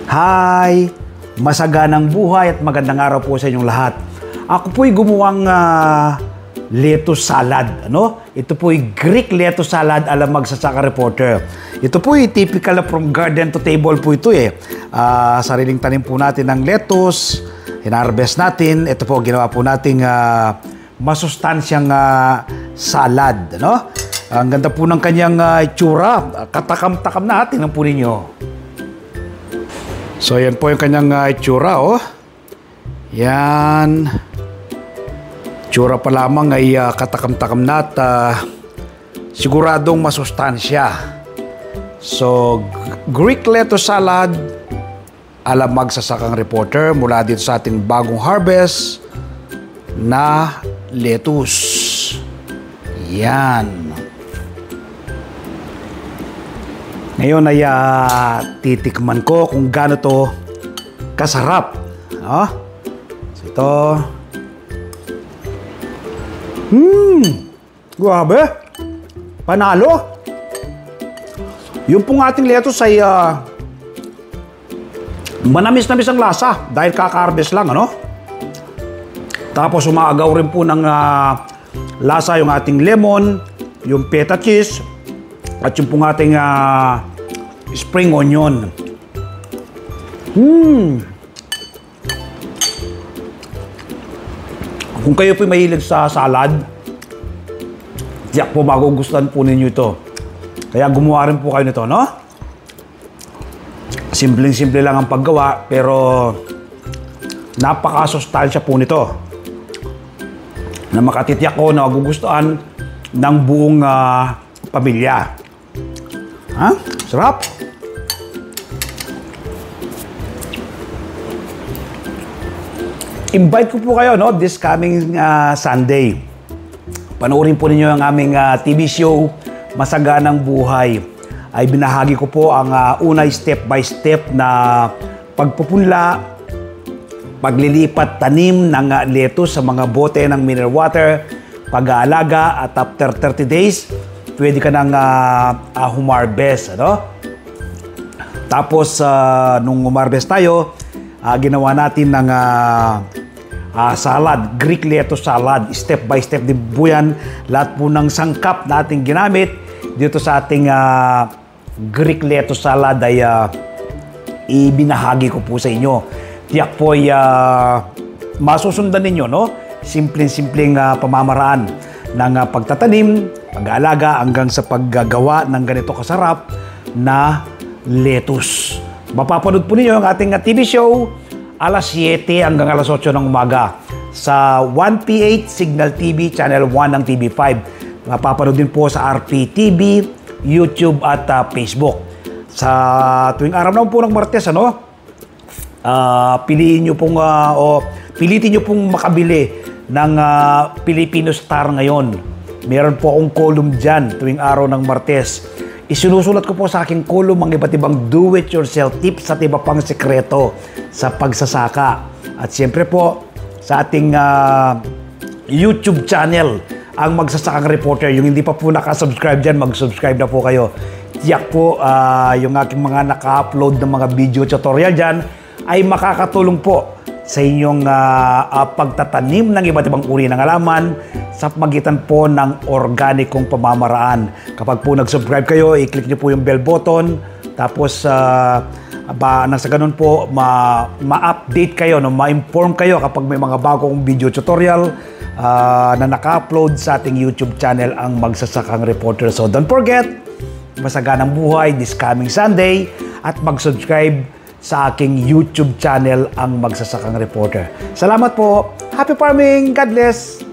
Hi! Masaganang buhay at magandang araw po sa inyong lahat. Ako po'y gumuwang lettuce salad. Ito po'y Greek lettuce salad ala Magsasaka Reporter. Ito po'y typical from garden to table po ito eh. Sariling tanim po natin ng lettuce, hinarvest natin. Ito po, ginawa po nating masustansyang salad. Ang ganda po ng kanyang itsura. Katakam-takam na. Tingnan po ninyo. So, yan po yung kanyang itsura, Yan. Itsura pa lamang ay katakam-takam na at siguradong masustansya. So, Greek lettuce salad ala Magsasakang Reporter mula dito sa ating bagong harvest na lettuce. Yan. Ngayon ay titikman ko kung gaano to kasarap. So ito. Grabe. Panalo. Yung pong ating lettuce ay manamis-namis ang lasa dahil kaka-harvest lang, Tapos umaagaw rin po ng lasa yung ating lemon, yung feta cheese, at yung pong ating spring onion. Kung kayo po'y mahilig sa salad, tiyak po magugustuhan po ninyo ito. Kaya gumawa rin po kayo nito, Simpleng-simple lang ang paggawa, pero napakasustansya po nito. Na makatitiyak ko na magugustuhan ng buong pamilya. Sarap. Invite ko po kayo, this coming Sunday. Panoorin po ninyo ang aming TV show, Masaganang Buhay. Ay binahagi ko po ang unay step-by-step na pagpupunla, paglilipat tanim ng lettuce sa mga bote ng mineral water, pag-aalaga, at after 30 days, pwede ka nang humarbest, Tapos, nung humarbest tayo, ginawa natin ng salad, Greek lettuce salad. Step by step din po yan. Lahat po ng sangkap na ating ginamit dito sa ating Greek lettuce salad ay ibinahagi ko po sa inyo. Tiyak po ay masusundan ninyo, Simpleng-simpleng pamamaraan ng pagtatanim, pag-aalaga hanggang sa paggagawa ng ganito kasarap na lettuce. Mapapanood po ninyo ang ating TV show alas 7 hanggang alas 8 ng umaga sa 1PH Signal TV, Channel 1 ng TV5. Mapapanood din po sa RPTV, YouTube at Facebook. Sa tuwing araw naman po ng Martes, pilitin nyo pong makabili ng Filipino Star ngayon. Meron po akong column dyan tuwing araw ng Martes. Isinusulat ko po sa aking column ang iba't ibang do-it-yourself tips at iba pang sekreto sa pagsasaka. At siyempre po, sa ating YouTube channel, ang Magsasakang Reporter. Yung hindi pa po nakasubscribe dyan, mag-subscribe na po kayo. Tiyak po, yung aking mga naka-upload ng mga video tutorial dyan ay makakatulong po sa inyong pagtatanim ng iba't ibang uri ng halaman sa pamagitan po ng organikong pamamaraan. Kapag po nag-subscribe kayo, i-click nyo po yung bell button. Tapos, nang sa ganun po, ma-update kayo, ma-inform kayo kapag may mga bagong video tutorial na naka-upload sa ating YouTube channel, ang Magsasakang Reporter. So, don't forget, masaganang buhay this coming Sunday at mag-subscribe sa aking YouTube channel, ang Magsasakang Reporter. Salamat po. Happy farming. God bless.